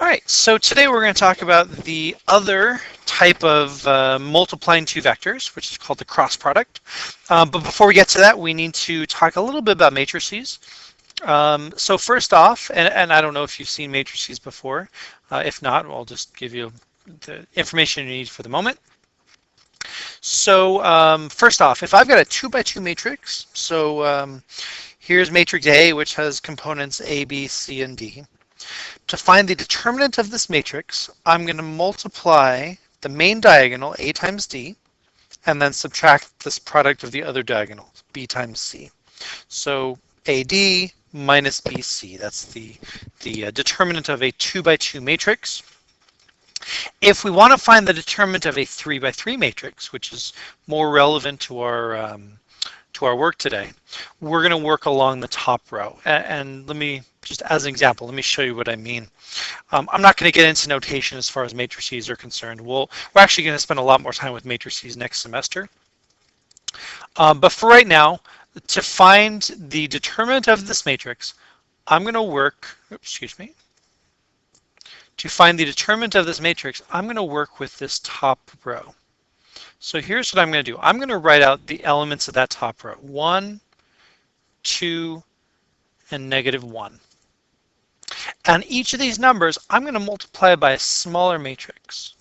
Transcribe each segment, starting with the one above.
right, so today we're going to talk about the other type of multiplying two vectors, which is called the cross product. But before we get to that, we need to talk a little bit about matrices. So first off, and I don't know if you've seen matrices before. If not, I'll just give you the information you need for the moment. So first off, if I've got a 2 by 2 matrix, so here's matrix A, which has components A, B, C, and D. To find the determinant of this matrix, I'm going to multiply the main diagonal, A times D, and then subtract this product of the other diagonals, B times C. So AD minus BC, that's the determinant of a 2 by 2 matrix. If we want to find the determinant of a 3 by 3 matrix, which is more relevant to our work today, we're going to work along the top row. And let me, just as an example, let me show you what I mean. I'm not going to get into notation as far as matrices are concerned. We're actually going to spend a lot more time with matrices next semester. But for right now, to find the determinant of this matrix, I'm going to work, to find the determinant of this matrix, I'm going to work with this top row. So here's what I'm going to do. I'm going to write out the elements of that top row. 1, 2, and -1. And each of these numbers, I'm going to multiply by a smaller matrix.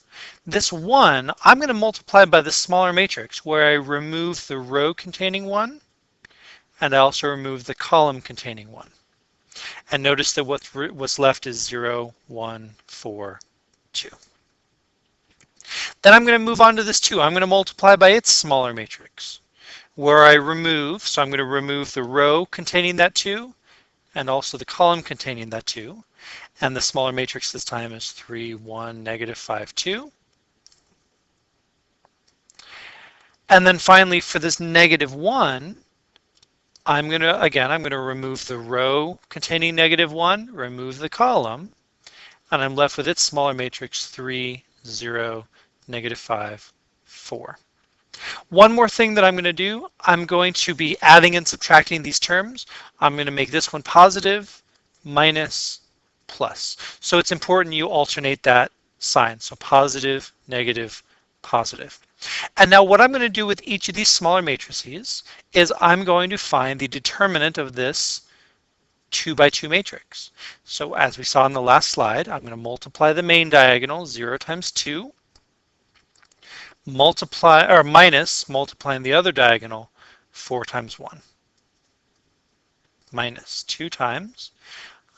This 1, I'm going to multiply by the smaller matrix where I remove the row containing 1, and I also remove the column containing 1. And notice that what's left is 0, 1, 4, 2. Then I'm going to move on to this 2. I'm going to multiply by its smaller matrix, where I remove, so I'm going to remove the row containing that 2, and also the column containing that 2. And the smaller matrix this time is 3, 1, -5, 2. And then finally, for this -1, I'm going to remove the row containing -1, remove the column, and I'm left with its smaller matrix 3, 0, -5, 4. One more thing that I'm going to do, I'm going to be adding and subtracting these terms. I'm going to make this one positive, minus, plus. So it's important you alternate that sign. So positive, negative, positive. And now what I'm going to do with each of these smaller matrices is I'm going to find the determinant of this 2 by 2 matrix. So as we saw in the last slide, I'm going to multiply the main diagonal, 0 times 2, minus multiplying the other diagonal, 4 times 1. Minus 2 times.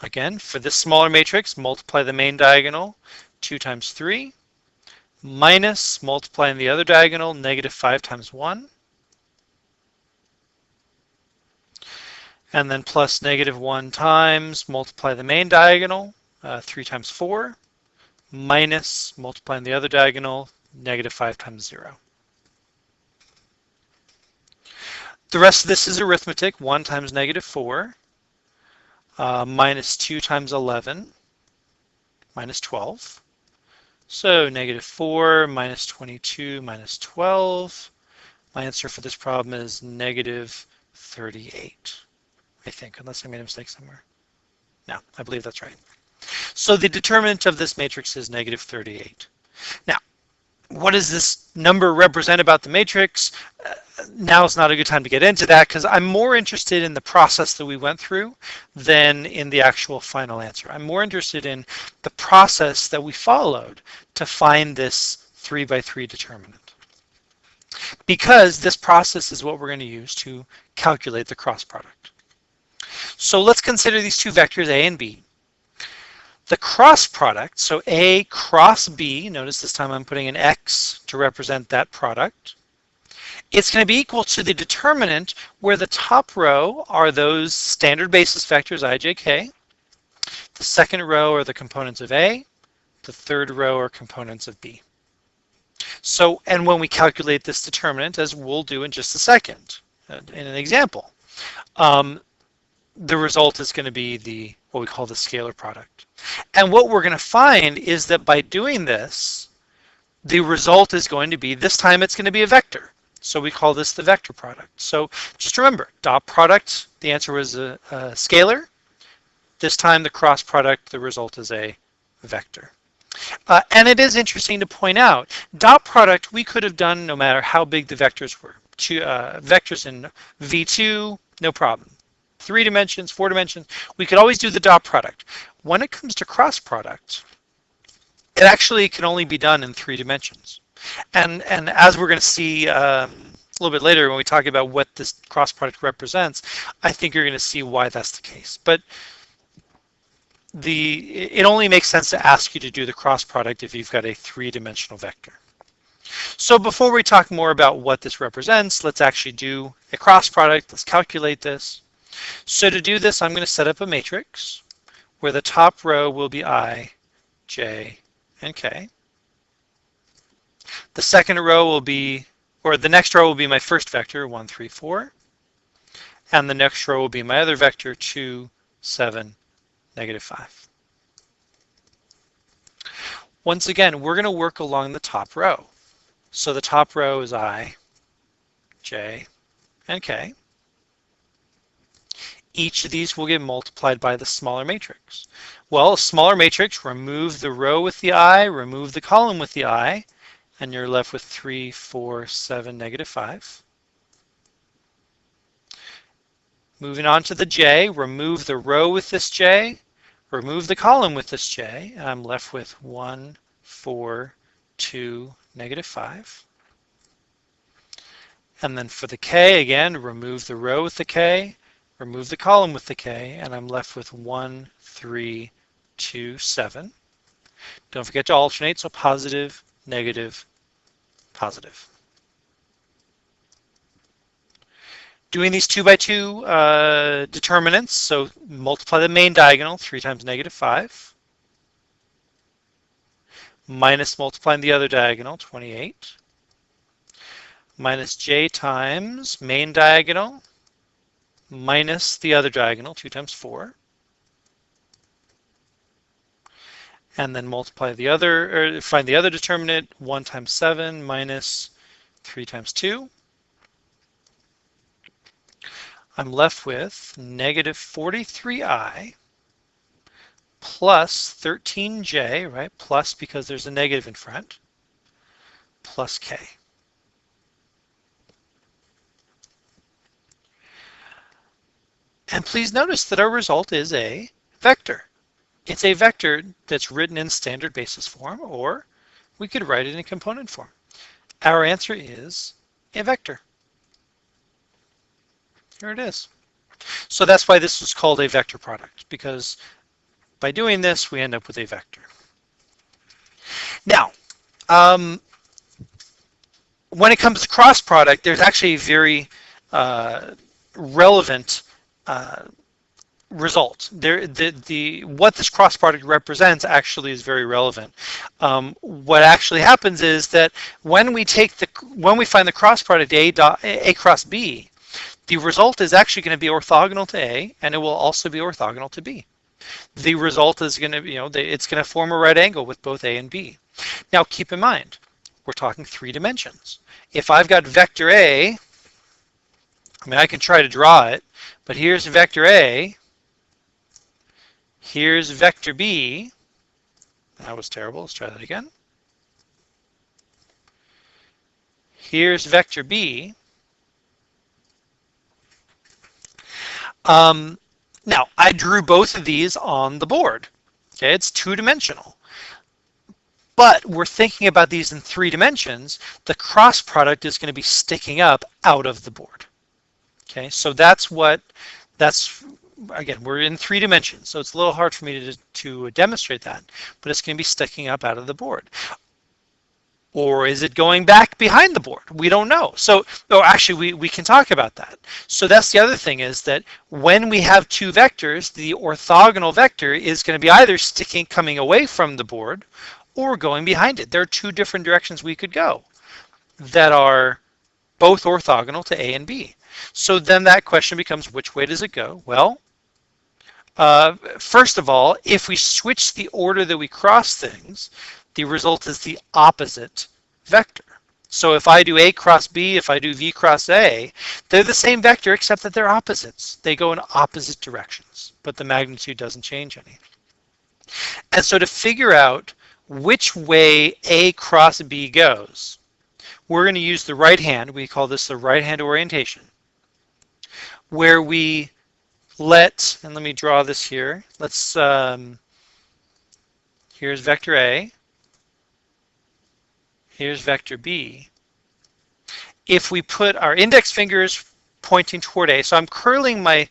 Again, for this smaller matrix, multiply the main diagonal, 2 times 3, minus multiplying the other diagonal, -5 times 1. And then plus -1 times, multiply the main diagonal, 3 times 4, minus multiplying the other diagonal, -5 times 0. The rest of this is arithmetic. 1 times -4, minus 2 times 11, minus 12. So -4 minus 22 minus 12. My answer for this problem is -38, I think, unless I made a mistake somewhere. No, I believe that's right. So the determinant of this matrix is -38. Now, what does this number represent about the matrix? Now is not a good time to get into that because I'm more interested in the process that we went through than in the actual final answer. I'm more interested in the process that we followed to find this 3 by 3 determinant. Because this process is what we're going to use to calculate the cross product. So let's consider these two vectors A and B. The cross product, so A cross B, notice this time I'm putting an X to represent that product. It's going to be equal to the determinant where the top row are those standard basis vectors I, J, K. The second row are the components of A. The third row are components of B. So, and when we calculate this determinant, as we'll do in just a second, in an example, the result is going to be what we call the scalar product. And what we're going to find is that by doing this, the result is going to be, this time it's going to be a vector. So we call this the vector product. So just remember, dot product, the answer was a scalar. This time the cross product, the result is a vector. And it is interesting to point out, dot product we could have done no matter how big the vectors were. Vectors in V2, no problem. 3 dimensions, 4 dimensions, we could always do the dot product. When it comes to cross product, it actually can only be done in 3 dimensions. And as we're going to see a little bit later when we talk about what this cross product represents, I think you're going to see why that's the case. But it only makes sense to ask you to do the cross product if you've got a 3-dimensional vector. So before we talk more about what this represents, let's actually do a cross product. Let's calculate this. So to do this, I'm going to set up a matrix where the top row will be I, J, and K. The second row will be, or the next row will be my first vector, 1, 3, 4. And the next row will be my other vector, 2, 7, -5. Once again, we're going to work along the top row. So the top row is I, J, and K. Each of these will get multiplied by the smaller matrix. Well, a smaller matrix, remove the row with the I, remove the column with the I, and you're left with 3, 4, 7, -5. Moving on to the J, remove the row with this J, remove the column with this J, and I'm left with 1, 4, 2, -5. And then for the K, again, remove the row with the K, remove the column with the K, and I'm left with 1, 3, 2, 7. Don't forget to alternate, so positive, negative, positive. Doing these 2 by 2 determinants, so multiply the main diagonal, 3 times -5, minus multiplying the other diagonal, 28, minus J times main diagonal, minus the other diagonal, 2 times 4, and then multiply the other, or find the other determinant, 1 times 7 minus 3 times 2. I'm left with -43i plus 13j, right? Plus because there's a negative in front, plus k. And please notice that our result is a vector. It's a vector that's written in standard basis form, or we could write it in component form. Our answer is a vector. Here it is. So that's why this was called a vector product, because by doing this, we end up with a vector. Now, when it comes to cross product, there's actually a very relevant result. What this cross product represents actually is very relevant. What actually happens is that when we find the cross product A cross B, the result is actually going to be orthogonal to A, and it will also be orthogonal to B. The result is going to be, it's going to form a right angle with both A and B. Now keep in mind, we're talking 3 dimensions. If I've got vector A, I mean, I can try to draw it, but here's vector A, here's vector B. That was terrible. Let's try that again. Here's vector B. Now, I drew both of these on the board. Okay, it's 2-dimensional. But we're thinking about these in 3 dimensions. The cross product is going to be sticking up out of the board. Okay, so again, we're in 3 dimensions, so it's a little hard for me to demonstrate that, but it's going to be sticking up out of the board. Or is it going back behind the board? We don't know. So, actually, we can talk about that. So that's the other thing, is that when we have 2 vectors, the orthogonal vector is going to be either coming away from the board or going behind it. There are 2 different directions we could go that are both orthogonal to A and B. So then that question becomes, which way does it go? Well, first of all, if we switch the order that we cross things, the result is the opposite vector. So if I do A cross B, if I do V cross A, they're the same vector except that they're opposites. They go in opposite directions, but the magnitude doesn't change any. And so to figure out which way A cross B goes, we're going to use the right hand. We call this the right hand orientation, where we let me draw this here. Here's vector A. Here's vector B. If we put our index fingers pointing toward A, so I'm curling my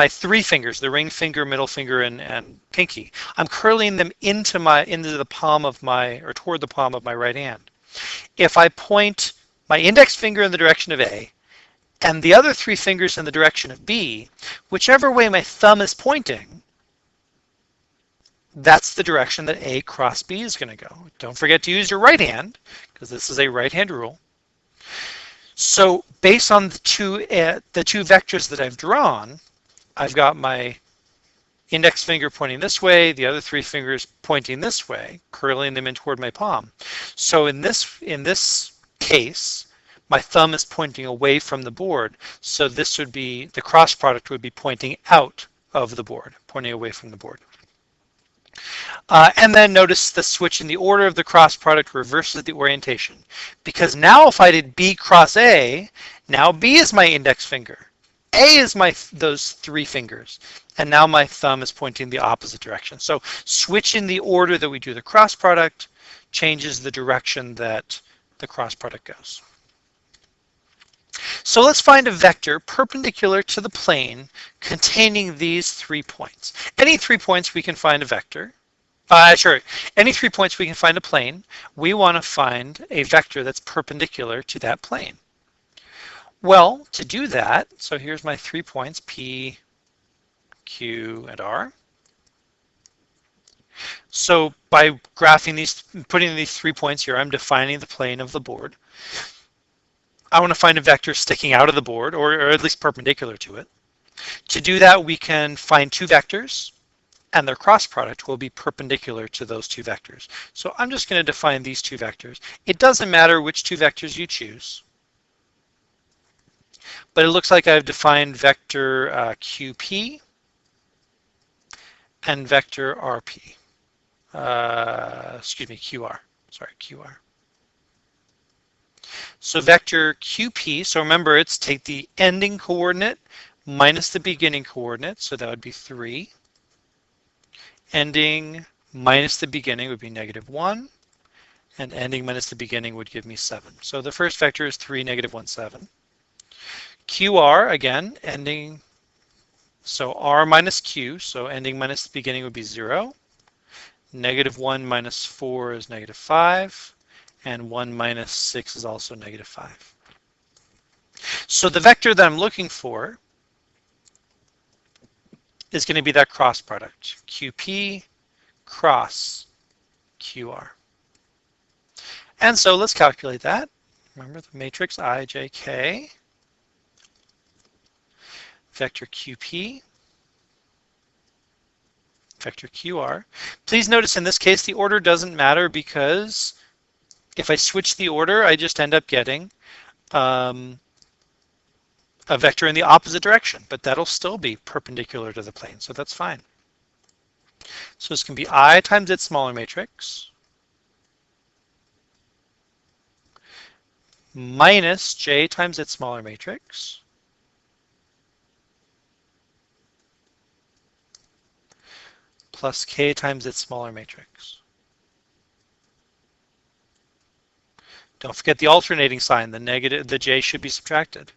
three fingers, the ring finger, middle finger, and pinky. I'm curling them into the palm of or toward the palm of my right hand. If I point my index finger in the direction of A and the other three fingers in the direction of B, whichever way my thumb is pointing, that's the direction that A cross B is going to go. Don't forget to use your right hand, because this is a right hand rule. So based on the two vectors that I've drawn, I've got my index finger pointing this way, the other three fingers pointing this way, curling them in toward my palm. So in this case, my thumb is pointing away from the board. So this would be, the cross product would be pointing out of the board, pointing away from the board. And then notice the switch in the order of the cross product reverses the orientation. Because now if I did B cross A, now B is my index finger. A is those three fingers. And now my thumb is pointing the opposite direction. So switch in the order that we do the cross product changes the direction that the cross product goes. So let's find a vector perpendicular to the plane containing these 3 points. Any 3 points we can find a vector. Any 3 points we can find a plane. We want to find a vector that's perpendicular to that plane. Well, to do that, so here's my 3 points, P, Q, and R. So by graphing these, putting these 3 points here, I'm defining the plane of the board. I want to find a vector sticking out of the board, or at least perpendicular to it. To do that, we can find 2 vectors, and their cross product will be perpendicular to those 2 vectors. So I'm just going to define these 2 vectors. It doesn't matter which 2 vectors you choose, but it looks like I've defined vector QP and vector RP. Excuse me, QR. Sorry, QR. So vector QP, so remember it's take the ending coordinate minus the beginning coordinate, so that would be 3. Ending minus the beginning would be -1, and ending minus the beginning would give me 7. So the first vector is 3, -1, 7. QR, again, ending, so R minus Q, so ending minus the beginning would be 0. -1 minus 4 is -5. And 1 minus 6 is also -5. So the vector that I'm looking for is going to be that cross product, QP cross QR. And so let's calculate that. Remember the matrix IJK, vector QP, vector QR. Please notice in this case the order doesn't matter, because if I switch the order, I just end up getting a vector in the opposite direction, but that'll still be perpendicular to the plane, so that's fine. So this can be I times its smaller matrix minus J times its smaller matrix plus K times its smaller matrix. Don't forget the alternating sign, the J should be subtracted.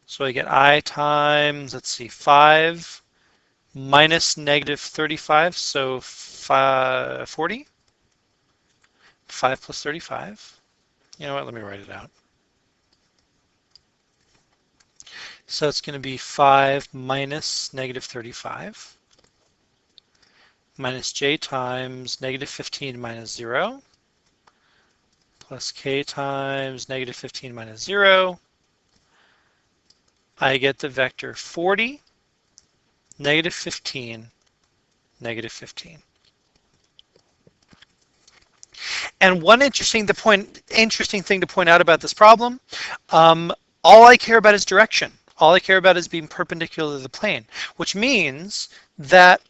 So I get I times, let's see, 5 minus -35, so 40. 5 plus 35. You know what, let me write it out. So it's going to be 5 minus -35 minus J times -15 minus 0. Plus K times -15 minus 0. I get the vector 40, -15, -15. And one interesting thing to point out about this problem, all I care about is direction. All I care about is being perpendicular to the plane, which means that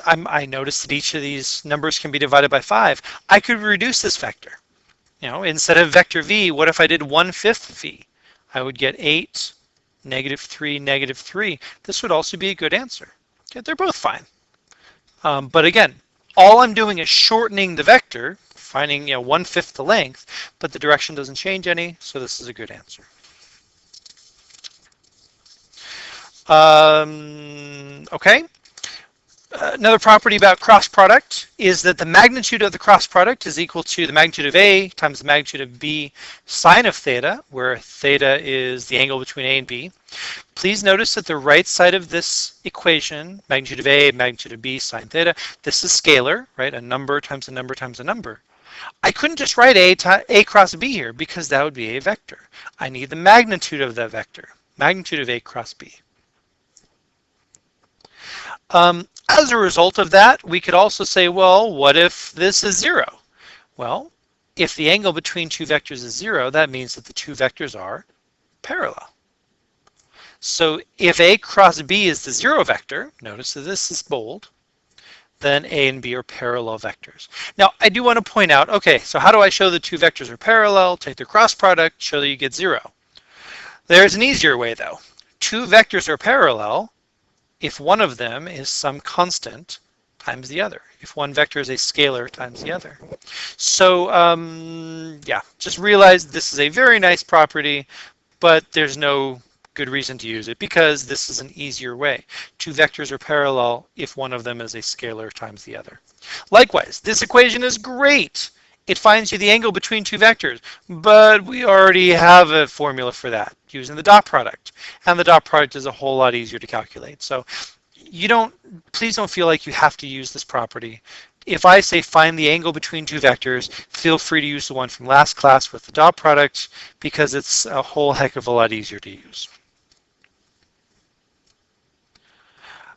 I noticed that each of these numbers can be divided by 5. I could reduce this vector. Instead of vector v, what if I did 1/5 v? I would get 8, -3, -3. This would also be a good answer. Okay, they're both fine. But again, all I'm doing is shortening the vector, finding 1/5 the length, but the direction doesn't change any, so this is a good answer. Okay. Another property about cross product is that the magnitude of the cross product is equal to the magnitude of A times the magnitude of B sine of theta, where theta is the angle between A and B. Please notice that the right side of this equation, magnitude of A, magnitude of B sine theta, this is scalar, right? A number times a number times a number. I couldn't just write A cross B here because that would be a vector. I need the magnitude of that vector, magnitude of A cross B. As a result of that, we could also say, well, what if this is 0? Well, if the angle between two vectors is 0, that means that the two vectors are parallel. So if A cross B is the 0 vector, notice that this is bold, then A and B are parallel vectors. Now, I do want to point out, okay, so how do I show the two vectors are parallel? Take their cross product, show that you get 0. There's an easier way, though. Two vectors are parallel if one of them is some constant times the other, if one vector is a scalar times the other. So yeah, just realize this is a very nice property, but there's no good reason to use it because this is an easier way. Two vectors are parallel if one of them is a scalar times the other. Likewise, this equation is great. It finds you the angle between two vectors, but we already have a formula for that using the dot product, and the dot product is a whole lot easier to calculate. So please don't feel like you have to use this property. If I say find the angle between two vectors, feel free to use the one from last class with the dot product because it's a whole heck of a lot easier to use.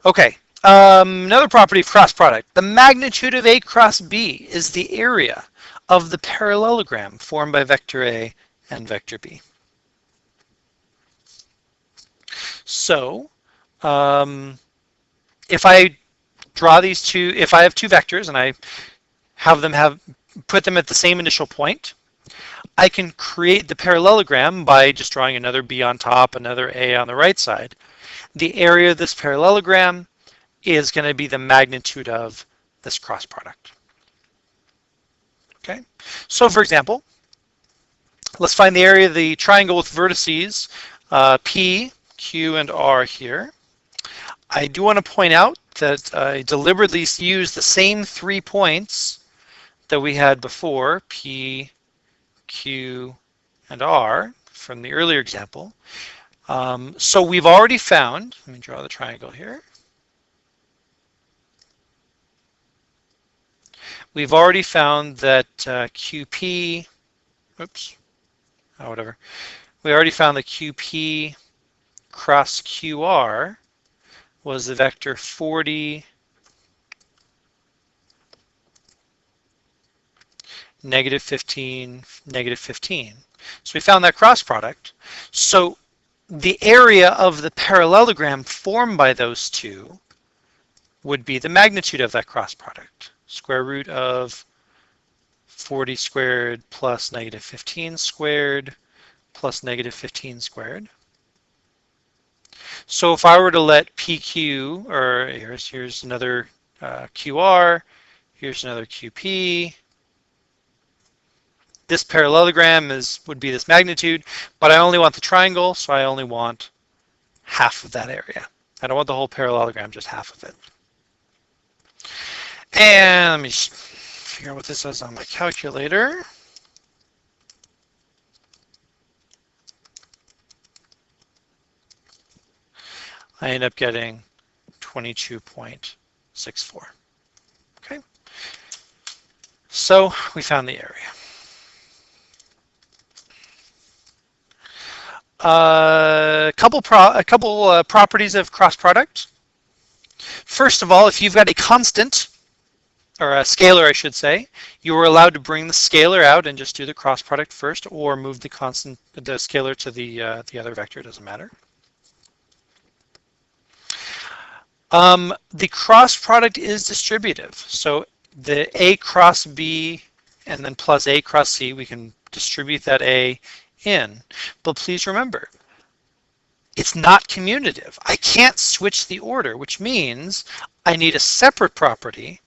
Okay, another property of cross product. The magnitude of A cross B is the area of the parallelogram formed by vector A and vector B. So if I draw these two, if I have two vectors and I have them put them at the same initial point, I can create the parallelogram by just drawing another B on top, another A on the right side. The area of this parallelogram is going to be the magnitude of this cross product. Okay, so for example, let's find the area of the triangle with vertices P, Q, and R here. I do want to point out that I deliberately used the same 3 points that we had before, P, Q, and R, from the earlier example. So we've already found, let me draw the triangle here. We've already found that QP, oops, oh, whatever. We already found that QP cross QR was the vector 40, -15, -15. So we found that cross product. So the area of the parallelogram formed by those two would be the magnitude of that cross product. Square root of 40 squared plus -15 squared plus -15 squared. So if I were to let PQ, or here's another QR, here's another QP. This parallelogram would be this magnitude, but I only want the triangle, so I only want half of that area. I don't want the whole parallelogram, just half of it. And let me figure out what this is on my calculator. I end up getting 22.64. Okay, so we found the area. A couple properties of cross product. First of all, if you've got a constant, or a scalar I should say, you are allowed to bring the scalar out and just do the cross product first, or move the scalar to the other vector, it doesn't matter. The cross product is distributive. So the A cross B and then plus A cross C, we can distribute that A in. But please remember, it's not commutative. I can't switch the order, which means I need a separate property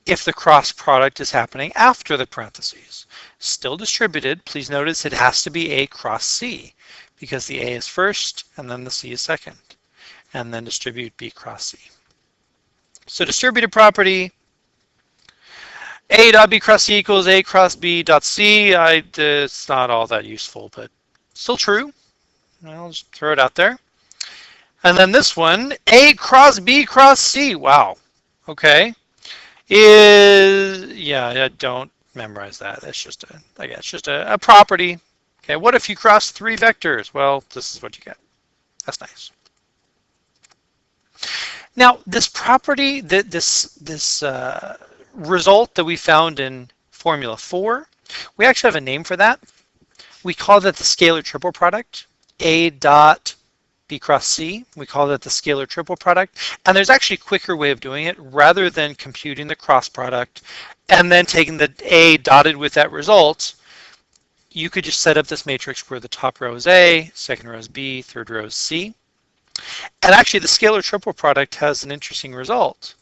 if the cross product is happening after the parentheses. Still distributed, please notice it has to be A cross C because the A is first and then the C is second, and then distribute B cross C. So distributed property, A dot B cross C equals A cross B dot C. It's not all that useful, but still true. I'll just throw it out there. And then this one, A cross B cross C. Wow. Okay. Don't memorize that. That's just a property. Okay. What if you cross three vectors? Well, this is what you get. That's nice. Now, this property, this result that we found in Formula 4, we actually have a name for that. We call that the scalar triple product. A dot B cross C. We call that the scalar triple product. And there's actually a quicker way of doing it. Rather than computing the cross product and then taking the A dotted with that result, you could just set up this matrix where the top row is A, second row is B, third row is C. And actually the scalar triple product has an interesting result.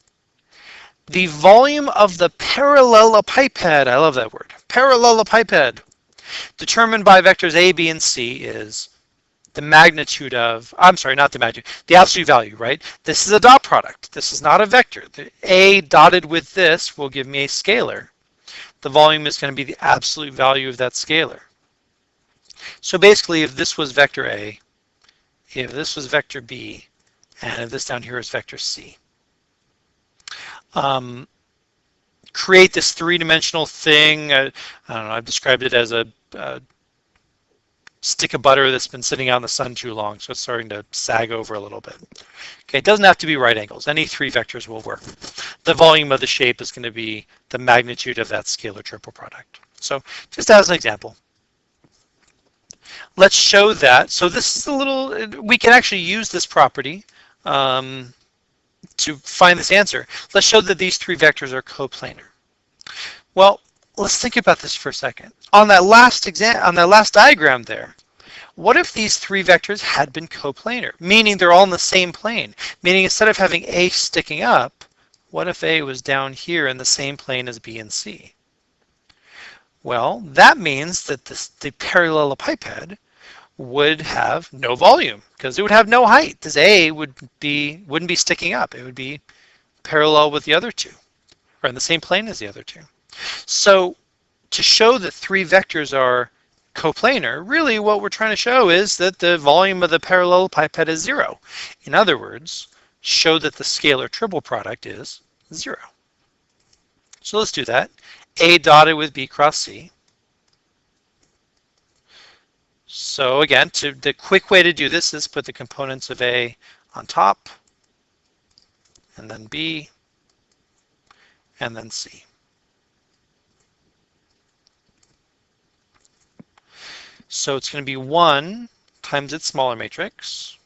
The volume of the parallelepiped, I love that word, parallelepiped, determined by vectors A, B, and C is the magnitude of, I'm sorry, not the magnitude, the absolute value, right? This is a dot product. This is not a vector. The A dotted with this will give me a scalar. The volume is going to be the absolute value of that scalar. So basically, if this was vector A, if this was vector B, and if this down here is vector C, create this three-dimensional thing. I don't know, I've described it as a stick of butter that's been sitting out in the sun too long, so it's starting to sag over a little bit. Okay, it doesn't have to be right angles. Any three vectors will work. The volume of the shape is going to be the magnitude of that scalar triple product. So just as an example, let's show that. So this is a little, we can actually use this property to find this answer. Let's show that these three vectors are coplanar. Well, let's think about this for a second. On that last diagram there, what if these three vectors had been coplanar, meaning they're all in the same plane? Meaning instead of having A sticking up, what if A was down here in the same plane as B and C? Well, that means that the parallelepiped would have no volume because it would have no height. This A wouldn't be sticking up. It would be parallel with the other two, or in the same plane as the other two. So to show that three vectors are coplanar, really what we're trying to show is that the volume of the parallelepiped is 0. In other words, show that the scalar triple product is 0. So let's do that. A dotted with B cross C. So again, the quick way to do this is put the components of A on top, and then B, and then C. So it's going to be 1 times its smaller matrix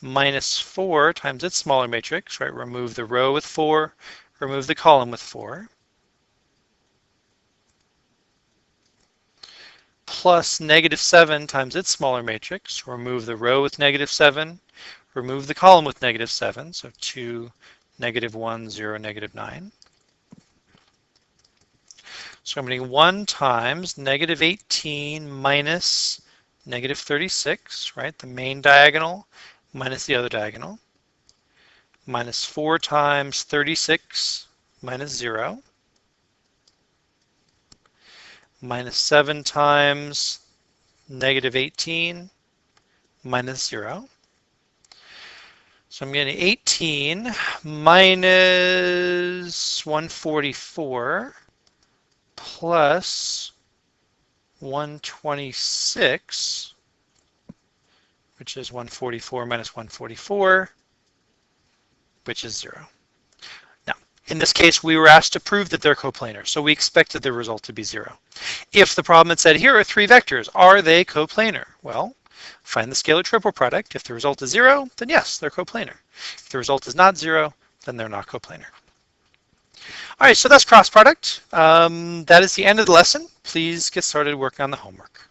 minus 4 times its smaller matrix, right? Remove the row with 4, remove the column with 4, plus -7 times its smaller matrix, remove the row with -7, remove the column with -7, so 2, -1, 0, -9. So I'm getting 1 times -18 minus -36, right? The main diagonal minus the other diagonal, minus 4 times 36 minus 0, minus 7 times -18 minus 0. So I'm getting 18 minus 144 plus 126, which is 144 minus 144, which is 0. Now, in this case, we were asked to prove that they're coplanar, so we expected the result to be 0. If the problem had said, here are three vectors, are they coplanar? Well, Find the scalar triple product. If the result is 0, then yes, they're coplanar. If the result is not 0, then they're not coplanar. All right, so that's cross product. That is the end of the lesson. Please get started working on the homework.